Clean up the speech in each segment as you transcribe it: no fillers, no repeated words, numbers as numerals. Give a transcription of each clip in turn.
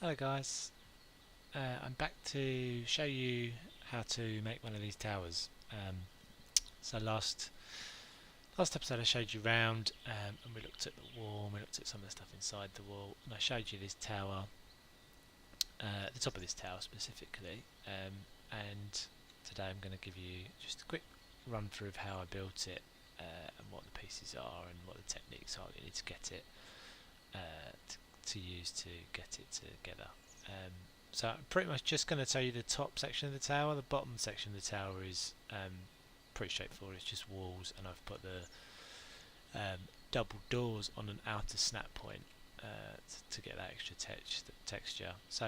Hello guys, I'm back to show you how to make one of these towers. So last episode I showed you round and we looked at the wall and we looked at some of the stuff inside the wall, and I showed you this tower, the top of this tower specifically, and today I'm going to give you just a quick run through of how I built it, and what the pieces are and what the techniques are that you need to get it to use to get it together. So I'm pretty much just going to tell you the top section of the tower. The bottom section of the tower is pretty straightforward. It's just walls, and I've put the double doors on an outer snap point to get that extra texture. So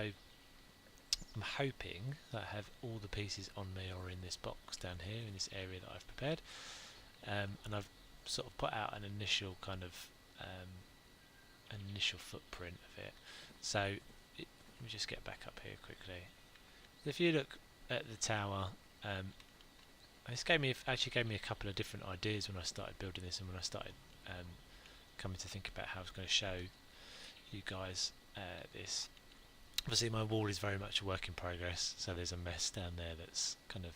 I'm hoping that I have all the pieces on me or in this box down here in this area that I've prepared, and I've sort of put out an initial kind of an initial footprint of it. So let me just get back up here quickly. If you look at the tower, this actually gave me a couple of different ideas when I started building this, and when I started coming to think about how I was going to show you guys this. Obviously my wall is very much a work in progress, so there's a mess down there that's kind of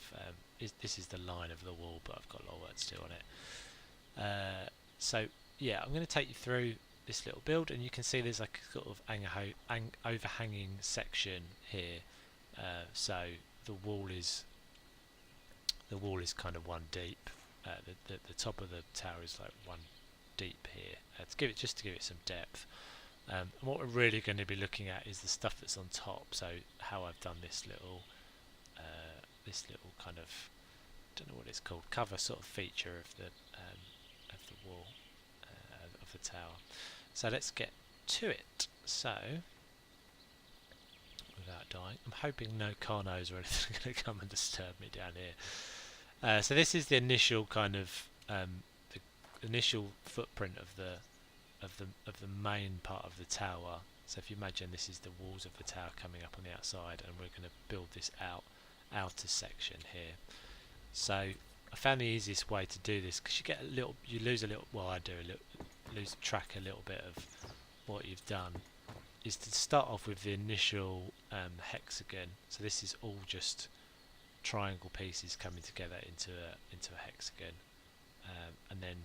this is the line of the wall, but I've got a lot of work to do on it. So yeah, I'm going to take you through this little build, and you can see there's like a sort of overhanging section here. So the wall is kind of one deep. The top of the tower is like one deep here, to give it some depth. And what we're really going to be looking at is the stuff that's on top. So how I've done this little kind of, don't know what it's called, cover sort of feature of the wall of the tower. So let's get to it. So without dying, I'm hoping no carnos or anything are going to come and disturb me down here. So this is the initial kind of the initial footprint of the main part of the tower. So if you imagine this is the walls of the tower coming up on the outside, and we're going to build this outer section here. So I found the easiest way to do this, because you lose track a little bit of what you've done, is to start off with the initial hexagon. So this is all just triangle pieces coming together into a hexagon, and then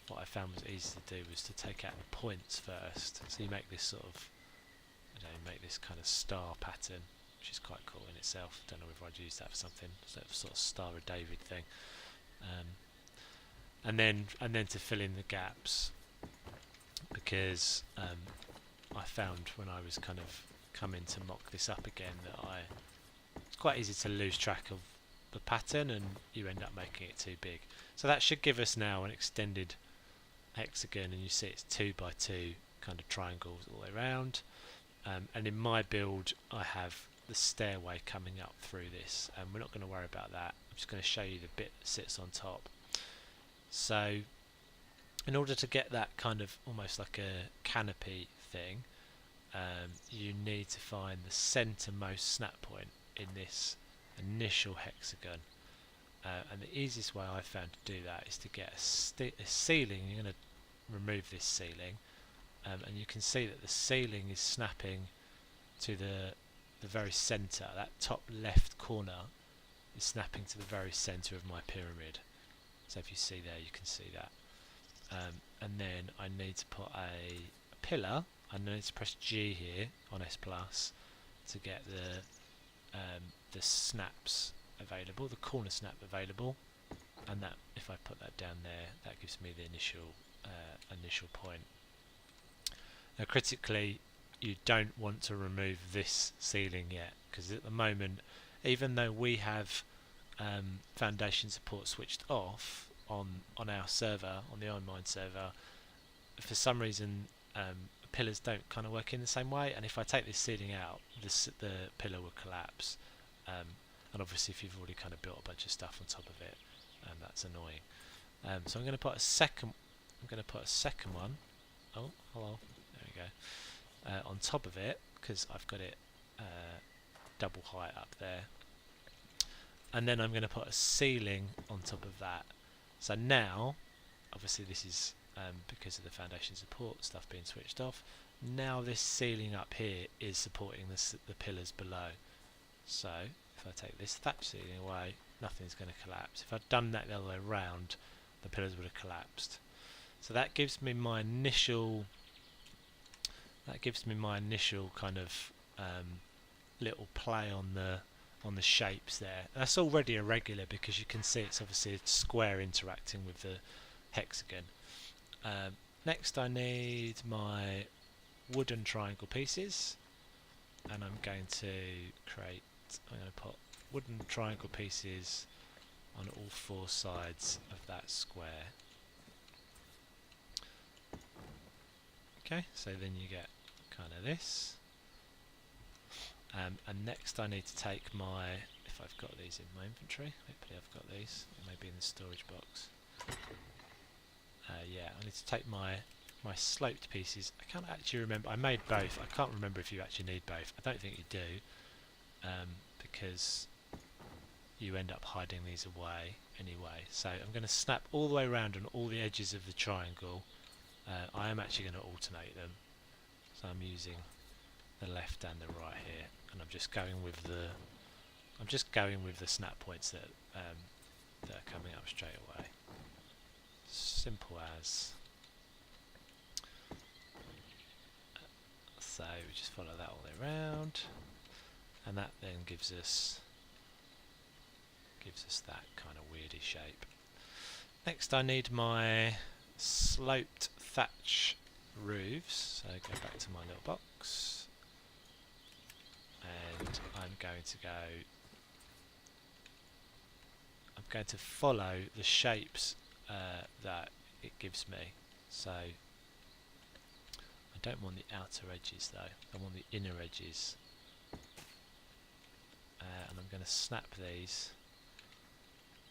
what I found was easy to do was to take out the points first. So you make this sort of, make this kind of star pattern, which is quite cool in itself. Don't know if I'd use that for something, sort of Star of David thing. And then to fill in the gaps, because I found when I was kind of coming to mock this up again that it's quite easy to lose track of the pattern, and you end up making it too big. So that should give us now an extended hexagon, and you see it's 2 by 2 kind of triangles all the way around. And in my build I have the stairway coming up through this, and we're not going to worry about that. I'm just going to show you the bit that sits on top. So in order to get that kind of almost like a canopy thing, you need to find the centermost snap point in this initial hexagon, and the easiest way I found to do that is to get a ceiling. You're going to remove this ceiling, and you can see that the ceiling is snapping to the very center. That top left corner is snapping to the very center of my pyramid. So if you see there, you can see that. And then I need to put a pillar. I need to press G here on S Plus to get the snaps available, the corner snap available, and that, if I put that down there, that gives me the initial point. Now critically, you don't want to remove this ceiling yet, because at the moment, even though we have foundation support switched off on our server, on the Ironmine server, for some reason pillars don't kind of work in the same way, and if I take this ceiling out, the pillar will collapse. And obviously if you've already kind of built a bunch of stuff on top of it, that's annoying. So I'm going to put a second one. Oh, hello. There we go. On top of it, because I've got it double height up there. And then I'm going to put a ceiling on top of that. So now, obviously this is because of the foundation support stuff being switched off. now this ceiling up here is supporting the pillars below. So if I take this thatch ceiling away, nothing's going to collapse. If I'd done that the other way around, the pillars would have collapsed. So that gives me my initial kind of little play on the shapes there. That's already irregular because you can see it's obviously a square interacting with the hexagon. Next I need my wooden triangle pieces, and I'm going to put wooden triangle pieces on all four sides of that square. Okay, so then you get kind of this. And next I need to take if I've got these in my inventory, hopefully I've got these, it may be in the storage box. Yeah, I need to take my sloped pieces. I can't actually remember, I made both, I can't remember if you actually need both. I don't think you do, because you end up hiding these away anyway. So I'm going to snap all the way around on all the edges of the triangle. I am actually going to alternate them, so I'm using the left and the right here, and I'm just going with the snap points that are coming up straight away. Simple as. So we just follow that all the way around, and that then gives us that kind of weirdy shape. Next I need my sloped thatch roofs, so go back to my little box, and I'm going to follow the shapes that it gives me. So I don't want the outer edges though, I want the inner edges, and I'm going to snap these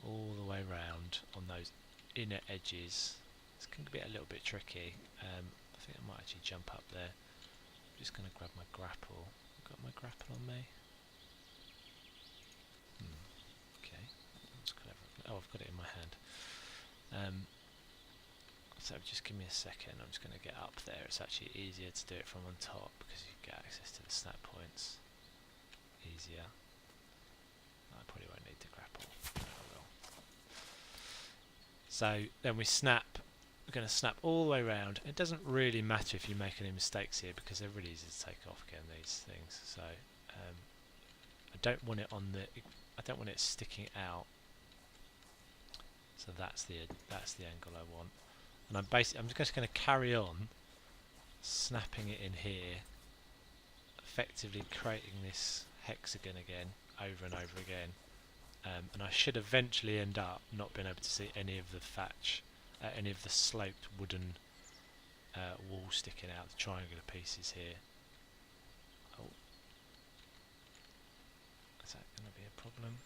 all the way round on those inner edges. It's going to be a little bit tricky. I think I might actually jump up there. I'm just going to grab my grapple. I've got my grapple on me. Okay, that's clever. Oh, I've got it in my hand. So just give me a second. I'm just going to get up there. It's actually easier to do it from on top because you get access to the snap points easier. I probably won't need to grapple. I will. So then we snap. We're going to snap all the way around. It doesn't really matter if you make any mistakes here because they're really easy to take off again, these things. So I don't want it I don't want it sticking out. So that's the angle I want. And I'm just going to carry on snapping it in here, effectively creating this hexagon again over and over again. And I should eventually end up not being able to see any of the thatch, any of the sloped wooden wall sticking out, the triangular pieces here. Oh, is that going to be a problem?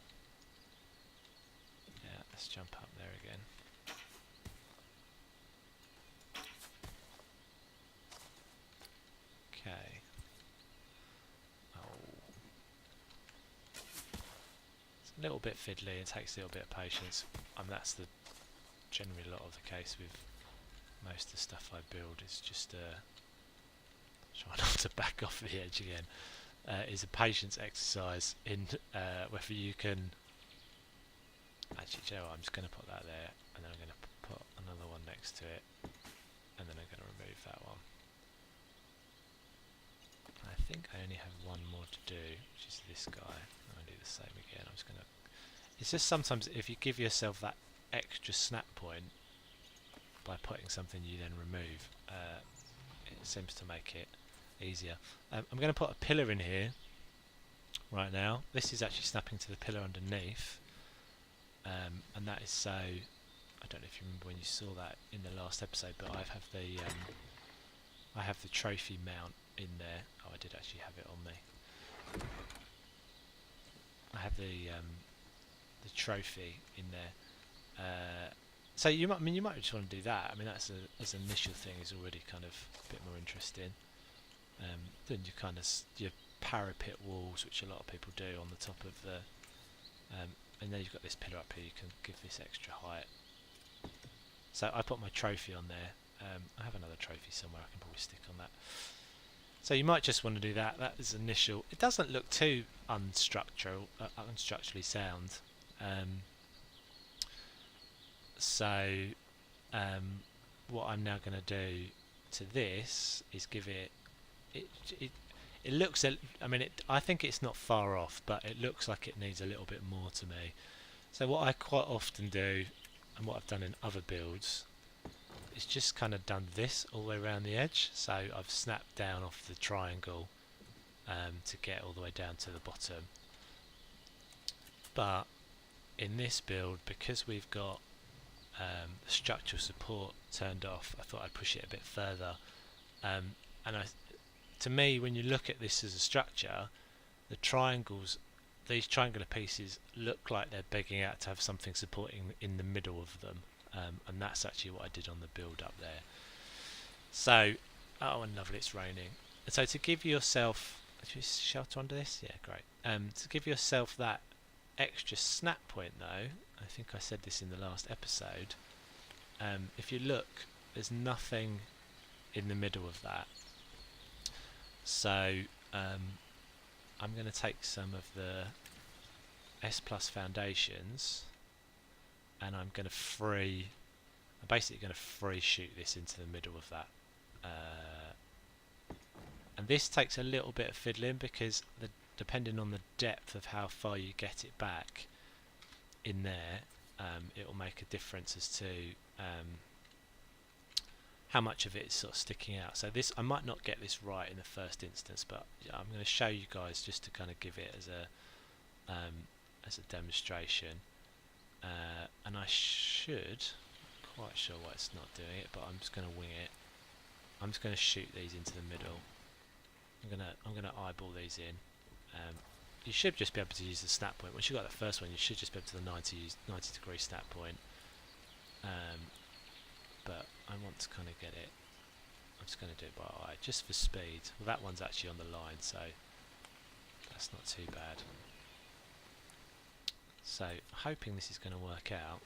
Yeah, let's jump up there again. Okay. Oh. It's a little bit fiddly, it takes a little bit of patience. That's generally a lot of the case with most of the stuff I build. Is just try not to back off the edge again. Is a patience exercise in whether you can. Actually, Joe, I'm just going to put that there, and then I'm going to put another one next to it, and then I'm going to remove that one. I think I only have one more to do, which is this guy. I'm going to do the same again. I'm just going to. It's just sometimes if you give yourself that extra snap point by putting something you then remove, it seems to make it easier. I'm going to put a pillar in here right now. This is actually snapping to the pillar underneath, and that is so. I don't know if you remember when you saw that in the last episode, but I have the trophy mount in there. Oh, I did actually have it on me. I have the trophy in there. So you might just want to do that. I mean, that's as an initial thing is already kind of a bit more interesting. Then you kind of your parapet walls, which a lot of people do on the top of the, and then you've got this pillar up here. You can give this extra height. So I put my trophy on there. I have another trophy somewhere. I can probably stick on that. So you might just want to do that. That is initial. It doesn't look too unstructurally sound. So what I'm now going to do to this is give it. It looks. I mean, I think it's not far off, but it looks like it needs a little bit more to me. So what I quite often do, and what I've done in other builds, is just kind of done this all the way around the edge. So I've snapped down off the triangle to get all the way down to the bottom. But in this build, because we've got the structural support turned off, I thought I'd push it a bit further. To me, when you look at this as a structure, the triangles, these triangular pieces, look like they're begging out to have something supporting in the middle of them. And that's actually what I did on the build up there. So, oh, and lovely, it's raining. And so to give yourself, should we shelter under this? Yeah, great. To give yourself that extra snap point though, I think I said this in the last episode, if you look, there's nothing in the middle of that. So I'm going to take some of the S Plus foundations and I'm basically going to free shoot this into the middle of that. And this takes a little bit of fiddling because depending on the depth of how far you get it back in there, it will make a difference as to how much of it is sort of sticking out. So this, I might not get this right in the first instance, but I'm going to show you guys just to kind of give it as a demonstration. And I should, quite sure why it's not doing it, but I'm just going to wing it. I'm just going to shoot these into the middle. I'm gonna eyeball these in. You should just be able to use the snap point. Once you got the first one, you should just be able to the 90 degree snap point. But I want to kind of get it. I'm just going to do it by eye, just for speed. Well, that one's actually on the line, so that's not too bad. So, hoping this is going to work out.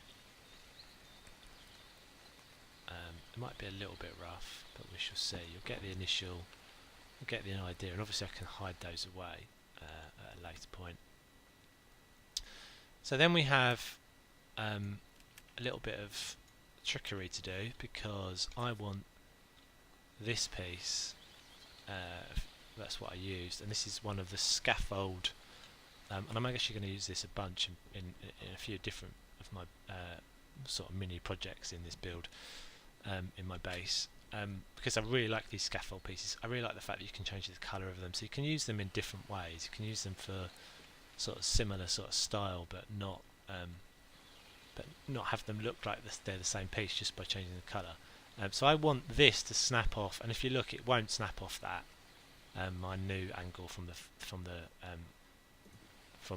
It might be a little bit rough, but we shall see. You'll get the initial, you'll get the idea, and obviously I can hide those away at a later point. So then we have a little bit of trickery to do, because I want this piece, that's what I used, and this is one of the scaffold, and I'm actually going to use this a bunch in a few different of my sort of mini projects in this build, in my base, because I really like these scaffold pieces. I really like the fact that you can change the colour of them, so you can use them in different ways. You can use them for sort of similar sort of style, but not have them look like they're the same piece just by changing the colour. So I want this to snap off, and if you look, it won't snap off that my new angle from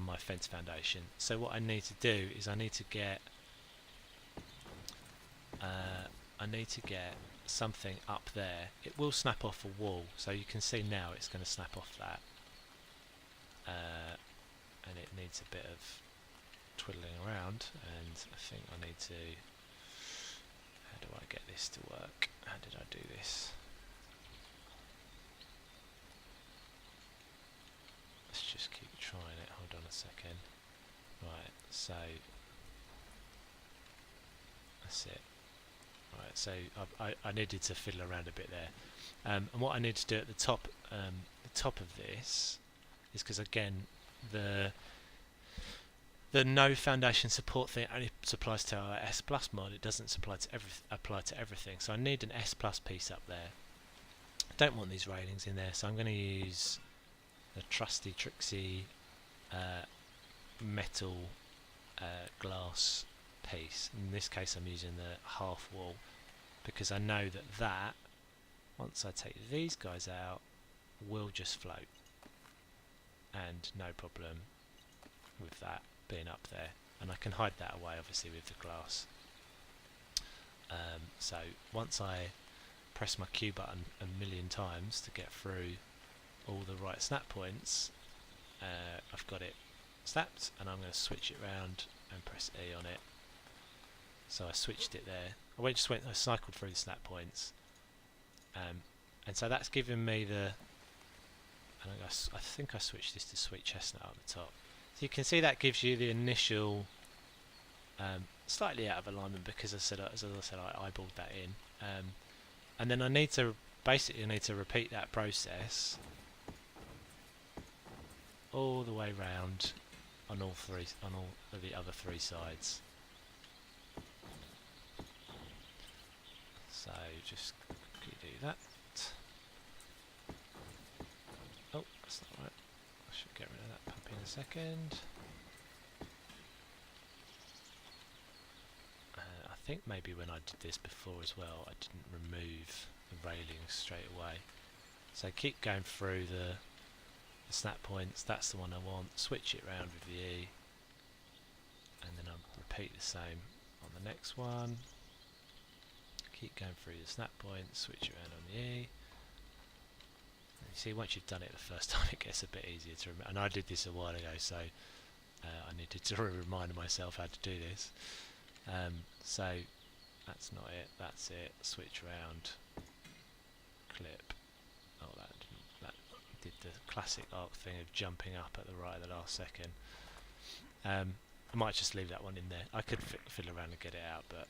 my fence foundation. So what I need to do is I need to get something up there. It will snap off a wall, so you can see now it's going to snap off that, and it needs a bit of twiddling around, and I think I need to, how do I get this to work? How did I do this? Let's just keep trying it. Hold on a second. Right, so that's it. Right, so I needed to fiddle around a bit there, and what I need to do at the top of this is, because again the no foundation support thing only applies to our S Plus mod. It doesn't apply to everything. So I need an S Plus piece up there. I don't want these railings in there, so I'm going to use the trusty tricksy metal glass piece. In this case I'm using the half wall, because I know that once I take these guys out, will just float, and no problem with that being up there, and I can hide that away obviously with the glass. So once I press my Q button a million times to get through all the right snap points, I've got it snapped, and I'm going to switch it round and press E on it. So I switched it there. I cycled through the snap points, and so that's given me the I think I switched this to sweet chestnut at the top. So you can see that gives you the initial slightly out of alignment because as I said, I eyeballed that in, and then I need to repeat that process all the way round on all of the other three sides. So just quickly do that. Oh, that's not right. I should get rid of that puppy in a second. I think maybe when I did this before as well, I didn't remove the railings straight away. So keep going through the snap points. That's the one I want. Switch it around with the E, and then I'll repeat the same on the next one. Keep going through the snap points. Switch it around on the E. You see, once you've done it the first time, it gets a bit easier to remember. And I did this a while ago, so I needed to remind myself how to do this. So that's not it. That's it. Switch around. Clip. Oh, that did the classic Arc thing of jumping up at the right at the last second. I might just leave that one in there. I could fiddle around and get it out, but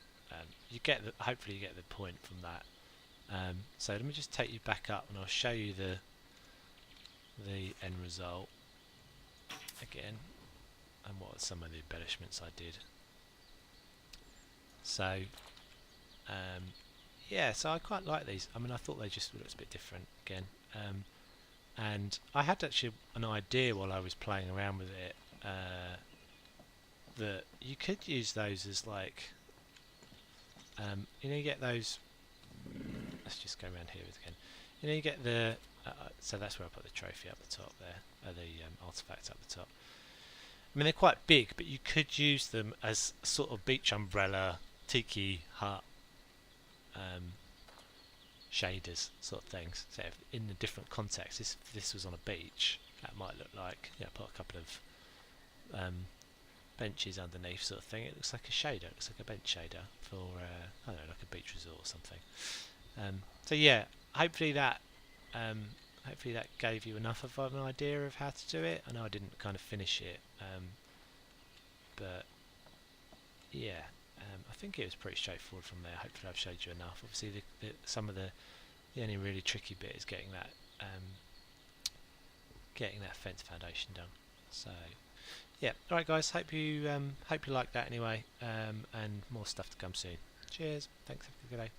you get hopefully you get the point from that. So let me just take you back up, and I'll show you the end result again, and what are some of the embellishments I did. So yeah, so I quite like these. I mean, I thought they just looked a bit different again, and I had actually an idea while I was playing around with it that you could use those as like you know, you get those. Let's just go around here again. You know, you get the so that's where I put the trophy up the top there, the artifact up the top. I mean, they're quite big, but you could use them as sort of beach umbrella, tiki hut shaders sort of things. So if in a different context, if this was on a beach, that might look like, yeah, put a couple of benches underneath sort of thing. It looks like a shader. It looks like a bench shader for I don't know, like a beach resort or something. So yeah, hopefully that gave you enough of an idea of how to do it. I know I didn't kind of finish it, but yeah, I think it was pretty straightforward from there. Hopefully I've showed you enough. Obviously some of the only really tricky bit is getting that fence foundation done. So yeah, alright guys, hope you like that anyway, and more stuff to come soon. Cheers, thanks, have a good day.